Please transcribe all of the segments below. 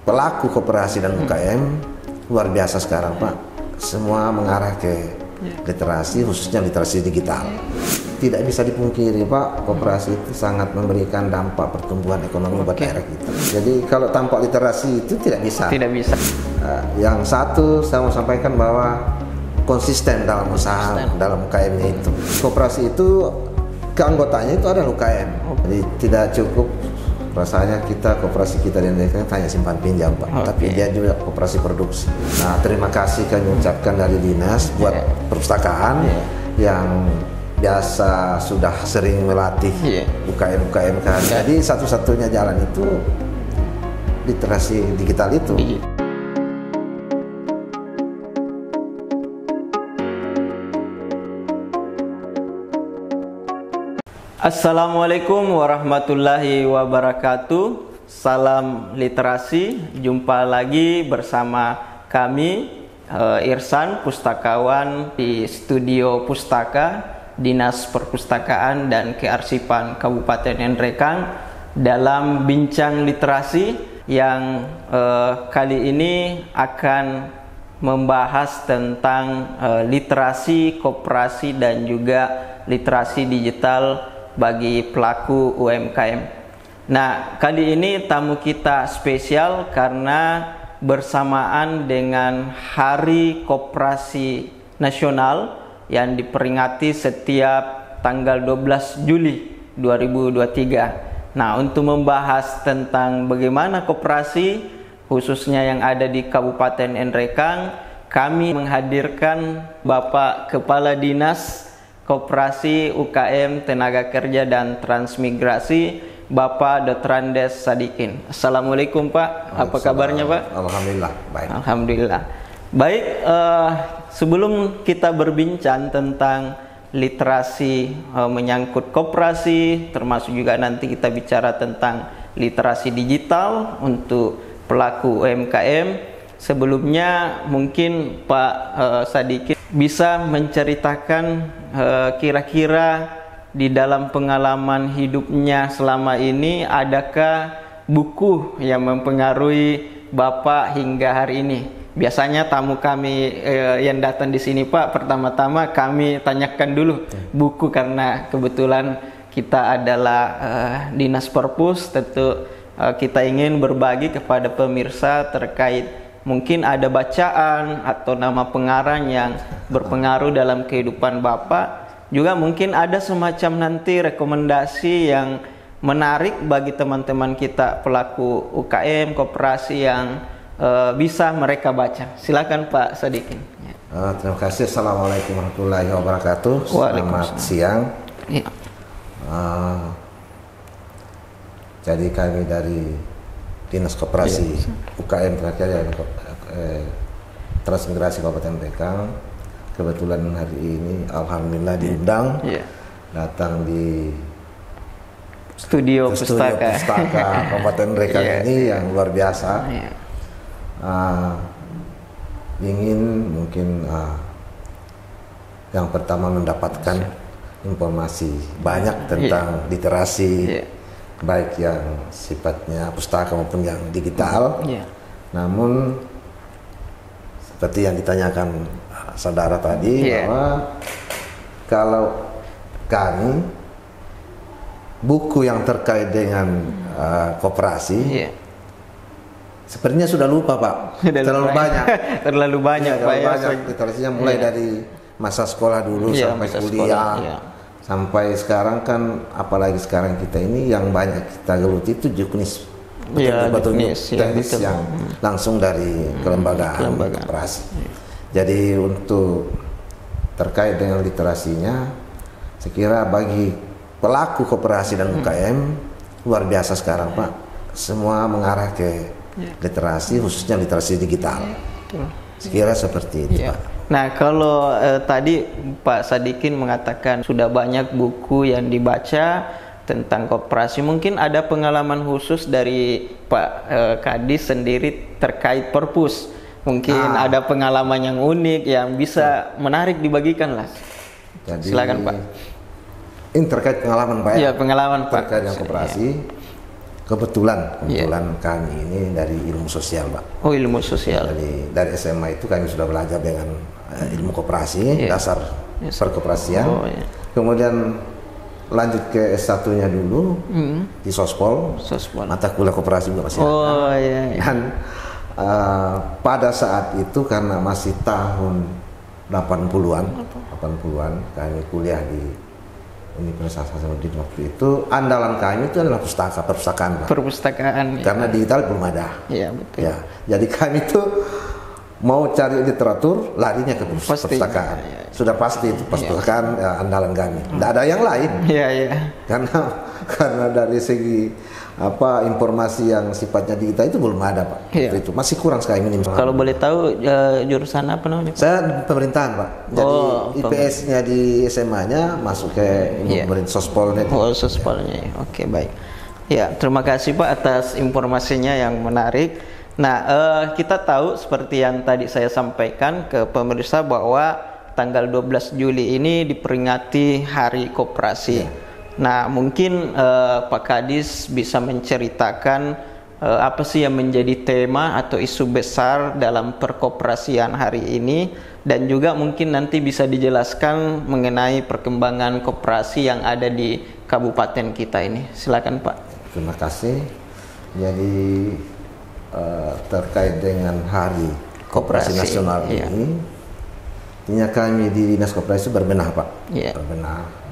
pelaku koperasi dan UKM luar biasa sekarang Pak. Semua mengarah ke literasi, khususnya literasi digital. Tidak bisa dipungkiri Pak, koperasi itu sangat memberikan dampak pertumbuhan ekonomi buat daerah kita. Jadi kalau tanpa literasi itu tidak bisa. Tidak bisa. Yang satu saya mau sampaikan bahwa konsisten dalam usaha, dalam UKM-nya itu. Koperasi itu keanggotanya itu adalah UKM. Jadi tidak cukup rasanya koperasi kita di Indonesia hanya simpan pinjam Pak, tapi dia juga koperasi produksi. Nah, terima kasih kami ucapkan dari dinas buat perpustakaan yang biasa sudah sering melatih UKM kan. Jadi satu-satunya jalan itu literasi digital itu. Assalamualaikum warahmatullahi wabarakatuh. Salam literasi. Jumpa lagi bersama kami Irsan, pustakawan di Studio Pustaka Dinas Perpustakaan dan Kearsipan Kabupaten Nrekang dalam bincang literasi yang kali ini akan membahas tentang literasi koperasi dan juga literasi digital bagi pelaku UMKM. Nah, kali ini tamu kita spesial karena bersamaan dengan Hari Koperasi Nasional yang diperingati setiap tanggal 12 Juli 2023. Nah, untuk membahas tentang bagaimana koperasi khususnya yang ada di Kabupaten Nrekang, kami menghadirkan Bapak Kepala Dinas Koperasi UKM Tenaga Kerja dan Transmigrasi, Bapak Dr. Andes Sadikin. Assalamualaikum Pak, apa kabarnya Pak? Alhamdulillah, baik. Alhamdulillah. Baik, sebelum kita berbincang tentang literasi menyangkut koperasi, termasuk juga nanti kita bicara tentang literasi digital untuk pelaku UMKM, sebelumnya mungkin Pak Sadikin bisa menceritakan kira-kira di dalam pengalaman hidupnya selama ini, adakah buku yang mempengaruhi Bapak hingga hari ini? Biasanya tamu kami yang datang di sini Pak, pertama-tama kami tanyakan dulu buku, karena kebetulan kita adalah Dinas Perpus, tentu kita ingin berbagi kepada pemirsa terkait mungkin ada bacaan atau nama pengarang yang berpengaruh dalam kehidupan Bapak. Juga mungkin ada semacam nanti rekomendasi yang menarik bagi teman-teman kita pelaku UKM, koperasi yang bisa mereka baca. Silakan Pak Sadikin. Terima kasih. Assalamualaikum warahmatullahi wabarakatuh. Selamat siang. Ya. Jadi kami dari Dinas Koperasi UKM Tenaga Kerja dan Transmigrasi Kabupaten Nrekang, kebetulan hari ini alhamdulillah diundang datang di Studio Pustaka Kabupaten Nrekang ini yang luar biasa. Ingin mungkin yang pertama mendapatkan informasi banyak tentang literasi, baik yang sifatnya pustaka maupun yang digital. Namun seperti yang ditanyakan saudara tadi, bahwa kalau kami buku yang terkait dengan koperasi sepertinya sudah lupa Pak. Terlalu banyak. Terlalu banyak Pak. Literasinya mulai dari masa sekolah dulu sampai kuliah. Sampai sekarang kan, apalagi sekarang kita ini yang banyak kita geluti itu juknis, teknis yang langsung dari kelembagaan koperasi. Jadi untuk terkait dengan literasinya, saya kira bagi pelaku koperasi dan UKM luar biasa sekarang Pak. Semua mengarah ke literasi, khususnya literasi digital. Saya kira seperti itu Pak. Nah, kalau tadi Pak Sadikin mengatakan sudah banyak buku yang dibaca tentang koperasi, mungkin ada pengalaman khusus dari Pak Kadis sendiri terkait perpus. Mungkin ada pengalaman yang unik yang bisa menarik dibagikan lah. Jadi, silakan Pak. Ini terkait pengalaman Pak. Iya, pengalaman Pak. Terkait dengan koperasi. kebetulan kami ini dari ilmu sosial, Pak. Oh, ilmu sosial. Dari SMA itu kami sudah belajar dengan ilmu koperasi, dasar perkoperasian. Kemudian lanjut ke S1-nya dulu di Sospol. Mata kuliah koperasi juga masih ada. Dan pada saat itu karena masih tahun 80-an kami kuliah di Universitas Hasanuddin waktu itu, andalan kami itu adalah perpustakaan. Karena digital belum ada. Iya, betul. Ya, jadi kami itu mau cari literatur, larinya ke perpustakaan. Sudah pasti itu perpustakaan andalan kami. Tidak ada yang lain. Karena dari segi informasi yang sifatnya digital itu belum ada, Pak. Itu masih kurang sekali minimal. Kalau boleh tahu jurusan apa namanya, Pak? Saya pemerintahan, Pak. Jadi IPS-nya di SMA-nya masuk ke Sospolnya. Sospolnya. Oke, baik. Ya, terima kasih Pak atas informasinya yang menarik. Nah, kita tahu seperti yang tadi saya sampaikan ke pemirsa bahwa tanggal 12 Juli ini diperingati Hari Koperasi. Nah, mungkin Pak Kadis bisa menceritakan apa sih yang menjadi tema atau isu besar dalam perkoperasian hari ini, dan juga mungkin nanti bisa dijelaskan mengenai perkembangan koperasi yang ada di kabupaten kita ini. Silakan, Pak. Terima kasih. Jadi terkait dengan Hari Koperasi Nasional ini, kami di Dinas Koperasi berbenah, Pak. Berbenah.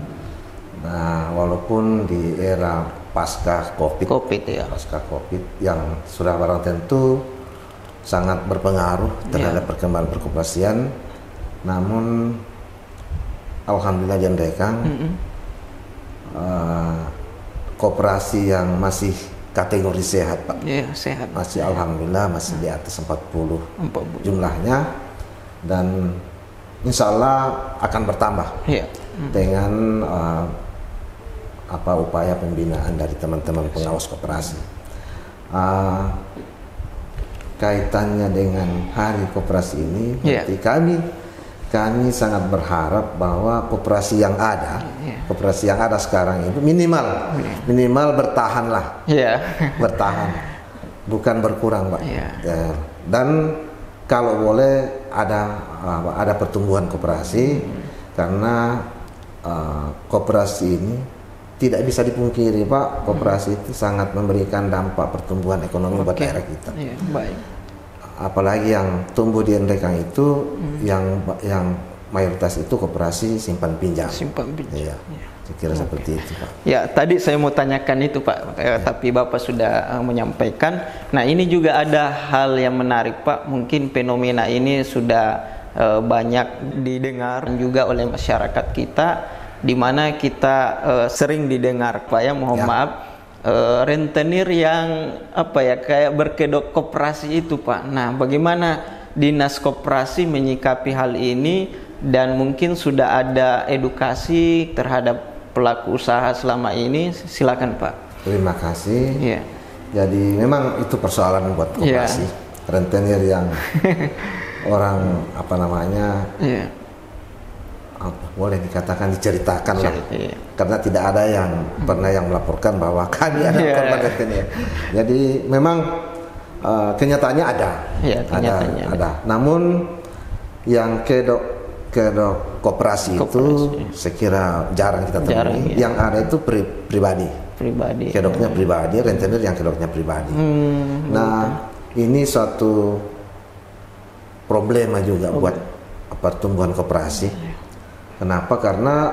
Nah, walaupun di era pasca COVID yang sudah barang tentu sangat berpengaruh terhadap perkembangan perkoperasian, namun alhamdulillah di Nrekang koperasi yang masih kategori sehat, Pak. Sehat. Masih alhamdulillah masih di atas 40 jumlahnya, dan insya Allah akan bertambah dengan upaya pembinaan dari teman-teman pengawas koperasi. Kaitannya dengan Hari Koperasi ini, berarti kami sangat berharap bahwa koperasi yang ada sekarang itu minimal bertahanlah, bertahan, bukan berkurang, Pak. Dan kalau boleh ada pertumbuhan koperasi, karena koperasi ini tidak bisa dipungkiri, Pak, koperasi itu sangat memberikan dampak pertumbuhan ekonomi buat daerah kita. Apalagi yang tumbuh di Nrekang itu yang mayoritas itu koperasi simpan pinjam. Saya kira seperti itu, Pak. Ya, tadi saya mau tanyakan itu, Pak, tapi Bapak sudah menyampaikan. Nah, ini juga ada hal yang menarik, Pak. Mungkin fenomena ini sudah banyak didengar juga oleh masyarakat kita, di mana kita sering didengar, Pak, maaf, rentenir yang kayak berkedok koperasi itu, Pak. Nah, bagaimana Dinas Koperasi menyikapi hal ini, dan mungkin sudah ada edukasi terhadap pelaku usaha selama ini? Silakan, Pak. Terima kasih. Jadi memang itu persoalan buat koperasi, rentenir yang orang boleh dikatakan diceritakan lah, karena tidak ada yang pernah yang melaporkan bahwa kami ada korban rentenir. Jadi memang kenyataannya ada, ada. Namun yang kedok koperasi itu saya kira jarang kita temui. Yang ada itu pribadi. Kedoknya pribadi, rentenir yang kedoknya pribadi. Nah, ini suatu problema juga buat pertumbuhan koperasi. Kenapa? Karena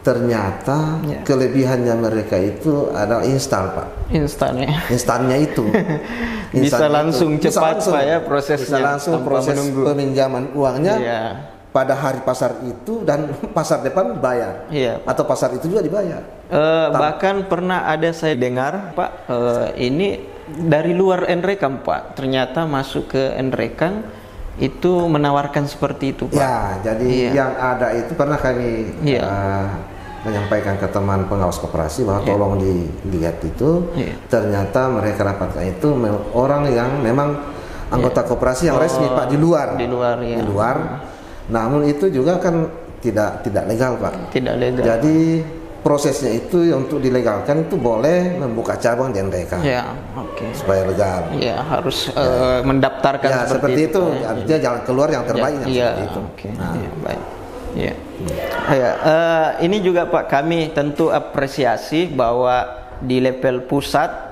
ternyata kelebihannya mereka itu ada instan, Pak. Instannya itu bisa langsung cepat, Pak, ya, prosesnya. Bisa langsung proses peminjaman uangnya pada hari pasar itu, dan pasar depan dibayar, atau pasar itu juga dibayar. Bahkan pernah ada saya dengar, Pak, ini dari luar Nrekang, Pak, ternyata masuk ke Nrekang itu menawarkan seperti itu, Pak. Ya, jadi yang ada itu pernah kami menyampaikan ke teman pengawas koperasi bahwa tolong dilihat itu. Ternyata mereka dapatkan itu orang yang memang anggota koperasi yang resmi, Pak, di luar. Di luar. Namun itu juga kan tidak legal, Pak. Tidak legal. Jadi prosesnya itu untuk dilegalkan itu boleh membuka cabang di NPK. Ya, oke. Supaya legal. Ya, harus mendaftarkan ya, seperti itu. Artinya jalan keluar yang terbaik seperti itu. Oke. Nah. Ya, baik. Ya. Ini juga Pak, kami tentu apresiasi bahwa di level pusat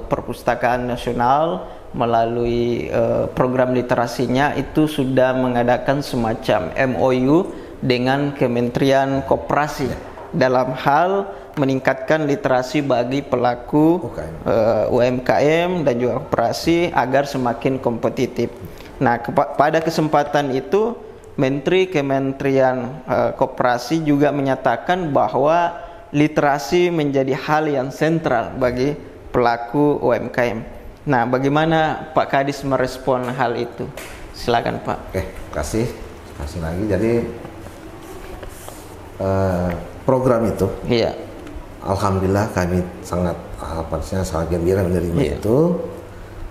Perpustakaan Nasional melalui program literasinya itu sudah mengadakan semacam MOU dengan Kementerian Koperasi dalam hal meningkatkan literasi bagi pelaku UMKM dan juga koperasi agar semakin kompetitif. Nah, pada kesempatan itu Menteri Kementerian Koperasi juga menyatakan bahwa literasi menjadi hal yang sentral bagi pelaku UMKM. Nah, bagaimana Pak Kadis merespon hal itu? Silakan Pak. Oke, kasih lagi. Jadi program itu, iya, alhamdulillah kami sangat gembira menerima itu,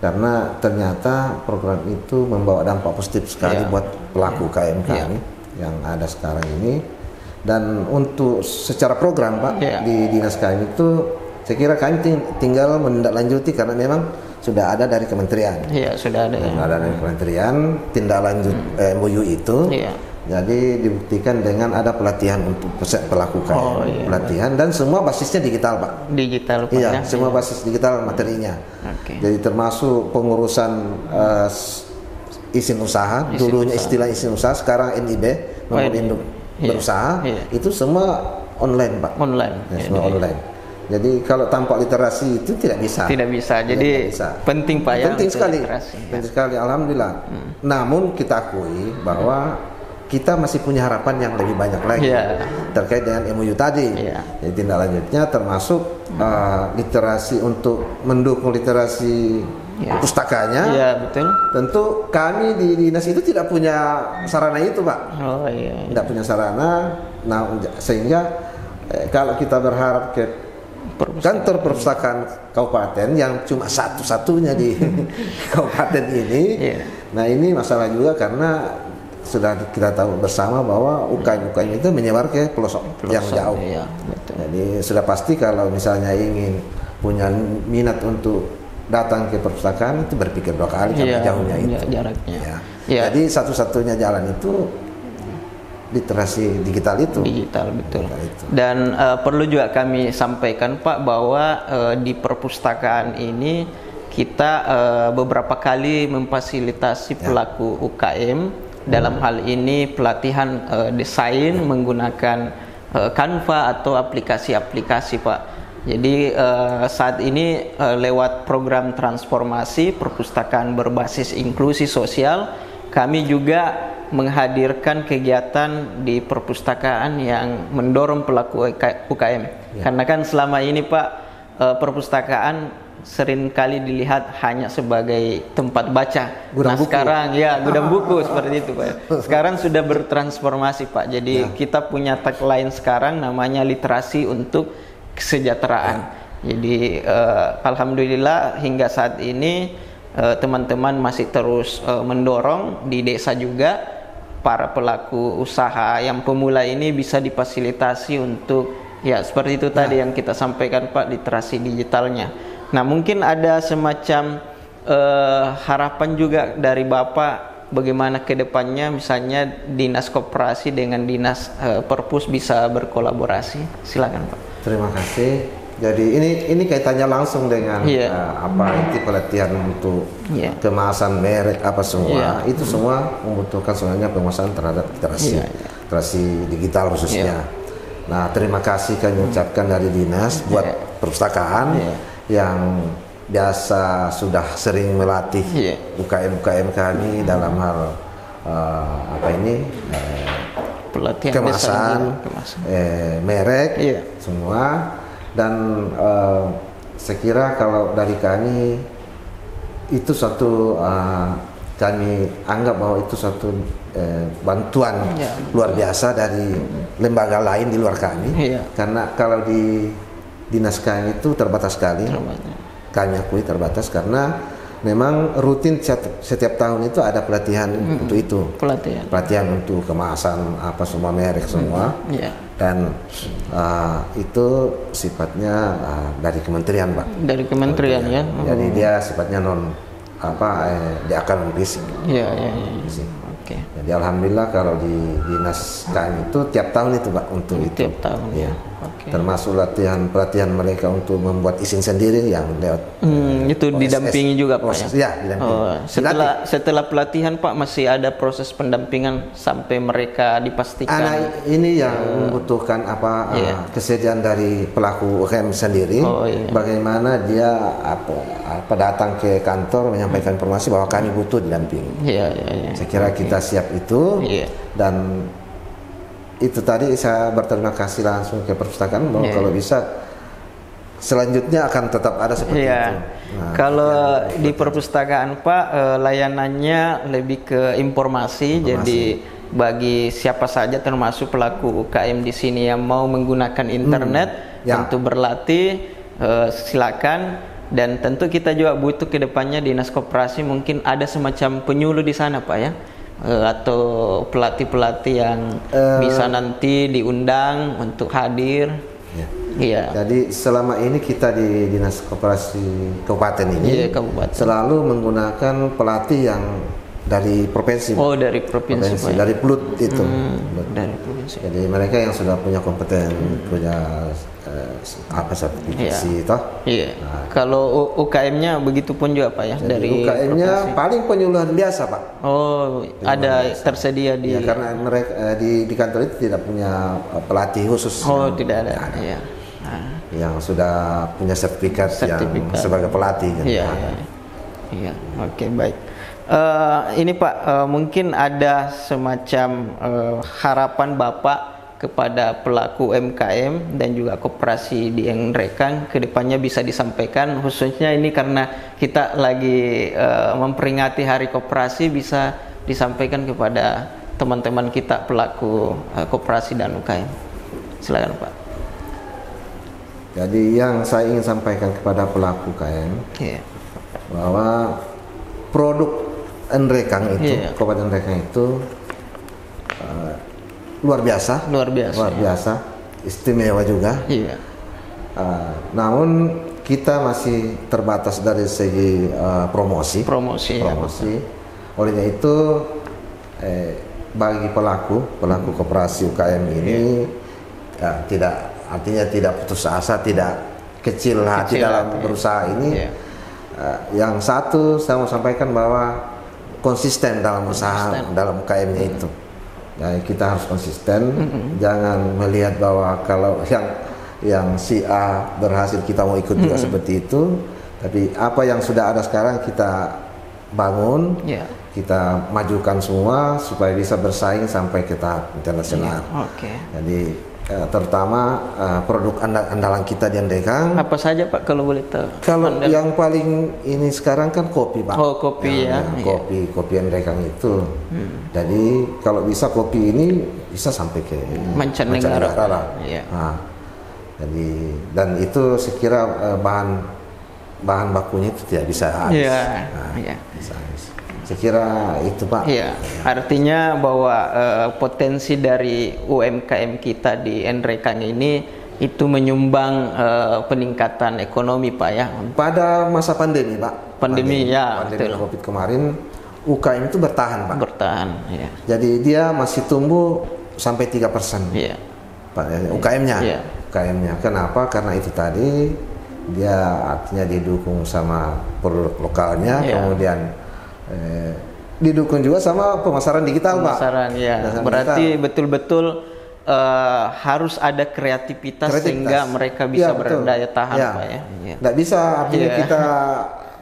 karena ternyata program itu membawa dampak positif sekali buat pelaku UKM kami yang ada sekarang ini. Dan untuk secara program Pak di dinas kami itu, saya kira kami tinggal menindaklanjuti karena memang sudah ada dari kementerian. Iya, sudah ada. Ada dari kementerian tindak lanjut MOU itu. Iya. Jadi dibuktikan dengan ada pelatihan untuk pelaku UKM, pelatihan dan semua basisnya digital Pak. Digital Pak. Iya, semua basis digital materinya. Jadi termasuk pengurusan izin usaha, dulunya istilah izin usaha, sekarang NIB, nomor induk berusaha, itu semua online Pak. Online. Ya, semua online. Jadi kalau tanpa literasi itu tidak bisa. Tidak bisa. Jadi penting Pak ya. Penting sekali. Penting sekali. Alhamdulillah. Namun kita akui bahwa kita masih punya harapan yang lebih banyak lagi terkait dengan MOU tadi. Jadi tindak lanjutnya termasuk literasi untuk mendukung literasi pustakanya. Iya, betul. Tentu kami di dinas itu tidak punya sarana itu Pak. Tidak punya sarana. Nah, sehingga kalau kita berharap ke kantor perpustakaan kabupaten yang cuma satu-satunya di kabupaten ini, nah ini masalah juga karena sudah kita tahu bersama bahwa UKM itu menyebar ke pelosok yang jauh. Jadi sudah pasti kalau misalnya ingin punya minat untuk datang ke perpustakaan itu berpikir dua kali karena jauhnya itu. Jaraknya. Jadi satu-satunya jalan itu literasi digital itu. Digital, betul. Dan perlu juga kami sampaikan Pak bahwa di perpustakaan ini kita beberapa kali memfasilitasi pelaku UKM dalam hal ini pelatihan desain menggunakan Canva atau aplikasi-aplikasi Pak. Jadi saat ini lewat program transformasi perpustakaan berbasis inklusi sosial, kami juga menghadirkan kegiatan di perpustakaan yang mendorong pelaku UKM. Karena kan selama ini Pak, perpustakaan seringkali dilihat hanya sebagai tempat baca. Gudang buku. Sekarang gudang buku seperti itu Pak. Sekarang sudah bertransformasi Pak. Jadi kita punya tagline sekarang namanya literasi untuk kesejahteraan. Jadi alhamdulillah hingga saat ini teman-teman masih terus mendorong di desa juga para pelaku usaha yang pemula ini bisa difasilitasi untuk seperti itu tadi yang kita sampaikan Pak, literasi digitalnya. Nah, mungkin ada semacam harapan juga dari Bapak bagaimana ke depannya misalnya Dinas Koperasi dengan Dinas Perpus bisa berkolaborasi. Silakan Pak. Terima kasih. Jadi ini kaitannya langsung dengan itu pelatihan untuk kemasan merek apa semua. Itu semua membutuhkan sebenarnya penguasaan terhadap literasi digital khususnya. Nah, terima kasih kami ucapkan dari Dinas buat perpustakaan yang biasa sudah sering melatih UKM kami dalam hal pelatihan kemasan merek semua. Dan saya kira kalau dari kami itu satu kami anggap bahwa itu satu bantuan luar biasa dari lembaga lain di luar kami. Karena kalau di dinas kami itu terbatas sekali. Kami akui terbatas karena memang rutin setiap tahun itu ada pelatihan untuk itu. Pelatihan untuk kemasan apa semua merek semua. dan itu sifatnya dari kementerian, Pak. Dari kementerian ya. Jadi dia sifatnya dia akan berisik. Iya. Oke. Jadi alhamdulillah kalau di dinas KM itu tiap tahun itu, Pak, untuk itu. Tiap tahun ya. Okay. Termasuk pelatihan mereka untuk membuat izin sendiri yang lewat itu OSS. Didampingi juga, Pak, ya? Ya, didampingi. Setelah pelatihan, Pak, masih ada proses pendampingan sampai mereka dipastikan. Anak ini yang membutuhkan kesediaan dari pelaku UKM sendiri. Bagaimana dia datang ke kantor menyampaikan informasi bahwa kami butuh didampingi. Saya kira kita siap itu. Dan itu tadi saya berterima kasih langsung ke perpustakaan bahwa kalau bisa selanjutnya akan tetap ada seperti itu. Kalau di perpustakaan, Pak, layanannya lebih ke informasi. Jadi bagi siapa saja termasuk pelaku UKM di sini yang mau menggunakan internet untuk berlatih, silakan. Dan tentu kita juga butuh ke depannya Dinas Koperasi mungkin ada semacam penyuluh di sana, Pak, ya. Atau pelatih-pelatih yang bisa nanti diundang untuk hadir. Jadi selama ini kita di Dinas Koperasi Kabupaten ini selalu menggunakan pelatih yang dari provinsi. Dari provinsi. Dari PLUT itu. Dari provinsi. Jadi mereka yang sudah punya kompeten, punya sertifikasi toh. Kalau UKM-nya begitu pun juga, Pak, ya. Jadi dari UKM-nya paling penyuluhan biasa, Pak. Ada tersedia di. Karena mereka di kantor itu tidak punya pelatih khusus. Tidak ada. Yang sudah punya sertifikat yang sebagai pelatih. Oke, baik. Ini, Pak, mungkin ada semacam harapan Bapak kepada pelaku UMKM dan juga koperasi di Nrekang ke depannya bisa disampaikan, khususnya ini karena kita lagi memperingati Hari Koperasi, bisa disampaikan kepada teman-teman kita pelaku koperasi dan UKM. Silakan, Pak. Jadi yang saya ingin sampaikan kepada pelaku UKM bahwa produk Nrekang itu, Kabupaten Nrekang itu luar biasa, istimewa juga. Namun kita masih terbatas dari segi promosi. Olehnya itu bagi pelaku koperasi UKM ini tidak putus asa, tidak kecil hati dalam berusaha ini. Yang satu saya mau sampaikan bahwa konsisten dalam usaha dalam UKM-nya itu. Jadi kita harus konsisten, jangan melihat bahwa kalau yang si A berhasil kita mau ikut juga seperti itu. Tapi apa yang sudah ada sekarang kita bangun, kita majukan semua supaya bisa bersaing sampai ke tahap internasional. Jadi terutama produk andalan kita di Nrekang. Apa saja, Pak, kalau boleh tahu? Kalau yang paling ini sekarang kan kopi, Pak. Kopi kopi Nrekang itu. Jadi kalau bisa kopi ini bisa sampai ke mancanegara lah. Jadi dan itu sekira bahan bakunya itu tidak bisa habis. Bisa habis. Saya kira itu, Pak. Artinya bahwa potensi dari UMKM kita di Nrekang ini itu menyumbang peningkatan ekonomi, Pak, ya. Pada masa pandemi, Pak. Pandemi Covid kemarin UKM itu bertahan, Pak. Jadi dia masih tumbuh sampai 3%. Pak, UKM-nya. UKM-nya. Kenapa? Karena itu tadi dia artinya didukung sama produk lokalnya, kemudian didukung juga sama pemasaran digital, Pak. Berarti betul-betul harus ada kreativitas sehingga mereka bisa berdaya tahan, Pak, ya. Nggak bisa artinya kita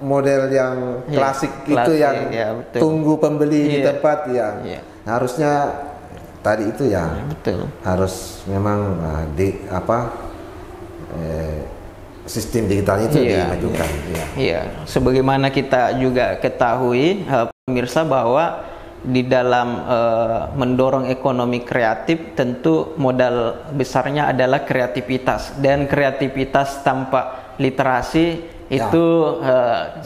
model yang klasik itu yang tunggu pembeli di tempat harusnya tadi itu harus memang sistem digitalnya itu dimajukan. Sebagaimana kita juga ketahui, pemirsa, bahwa di dalam mendorong ekonomi kreatif tentu modal besarnya adalah kreativitas, dan kreativitas tanpa literasi itu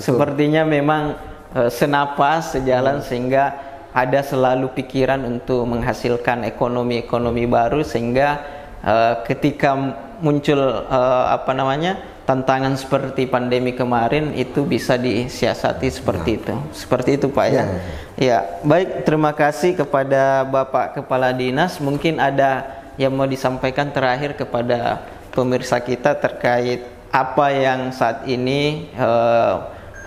sepertinya memang senapas sejalan, sehingga ada selalu pikiran untuk menghasilkan ekonomi baru, sehingga ketika muncul tantangan seperti pandemi kemarin itu bisa disiasati seperti itu. Seperti itu Pak ya. Ya, baik, terima kasih kepada Bapak Kepala Dinas. Mungkin ada yang mau disampaikan terakhir kepada pemirsa kita terkait apa yang saat ini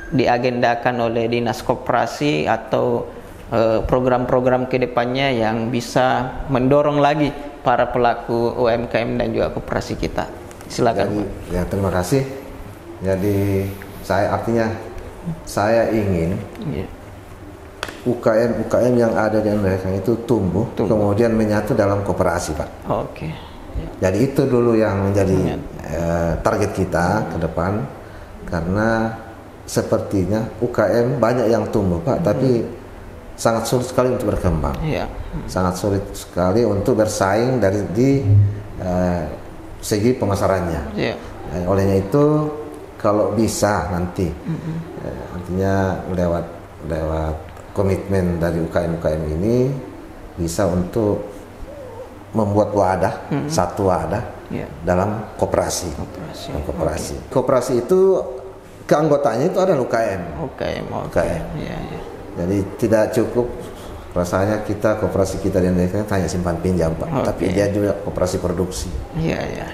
diagendakan oleh Dinas Koperasi atau program-program kedepannya yang bisa mendorong lagi para pelaku UMKM dan juga koperasi kita. Silakan. Jadi, ya terima kasih. Jadi saya ingin UKM yang ada di Nrekang itu tumbuh, kemudian menyatu dalam koperasi, Pak. Oke. Jadi itu dulu yang menjadi target kita ke depan, karena sepertinya UKM banyak yang tumbuh, Pak, tapi sangat sulit sekali untuk berkembang. Sangat sulit sekali untuk bersaing di segi pemasarannya. Olehnya itu kalau bisa nanti artinya lewat komitmen dari UKM ini bisa untuk membuat wadah, satu wadah dalam koperasi. Koperasi itu keanggotaannya itu ada UKM. Jadi tidak cukup rasanya koperasi kita di Indonesia hanya simpan pinjam, Pak, tapi dia juga koperasi produksi.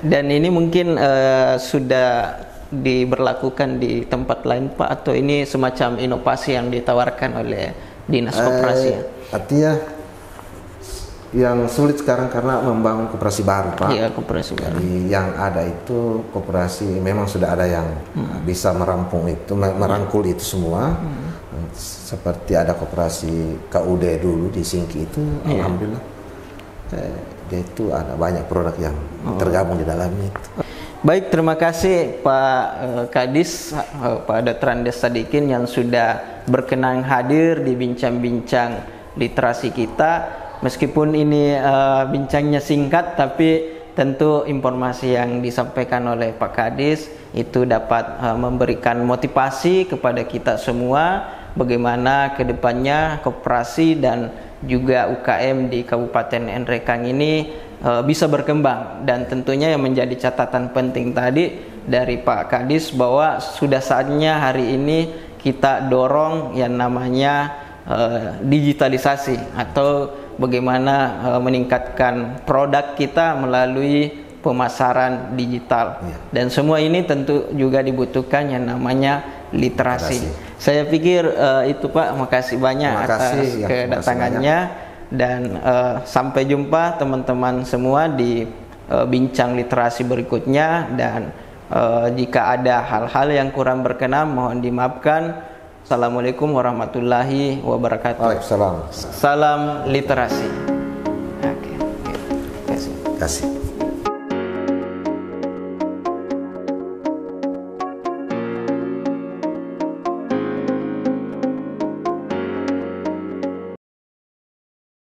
Dan ini mungkin sudah diberlakukan di tempat lain, Pak, atau ini semacam inovasi yang ditawarkan oleh Dinas Koperasi? Artinya yang sulit sekarang karena membangun koperasi baru, Pak. Koperasi baru. Jadi yang ada itu koperasi memang sudah ada yang bisa merangkul itu semua. Seperti ada koperasi KUD dulu di Singki itu, alhamdulillah dia itu ada banyak produk yang tergabung di dalamnya itu. Baik, terima kasih Pak Kadis, Pak Dr. Andes Sadikin yang sudah berkenan hadir di bincang-bincang literasi kita. Meskipun ini bincangnya singkat, tapi tentu informasi yang disampaikan oleh Pak Kadis itu dapat memberikan motivasi kepada kita semua bagaimana kedepannya koperasi dan juga UKM di Kabupaten Nrekang ini bisa berkembang. Dan tentunya yang menjadi catatan penting tadi dari Pak Kadis bahwa sudah saatnya hari ini kita dorong yang namanya digitalisasi atau bagaimana meningkatkan produk kita melalui pemasaran digital. Dan semua ini tentu juga dibutuhkan yang namanya literasi. Saya pikir itu Pak, makasih banyak atas kedatangannya, dan sampai jumpa teman-teman semua di bincang literasi berikutnya. Dan jika ada hal-hal yang kurang berkenan mohon dimaafkan. Assalamualaikum warahmatullahi wabarakatuh. Waalaikumsalam. Salam literasi. Terima kasih.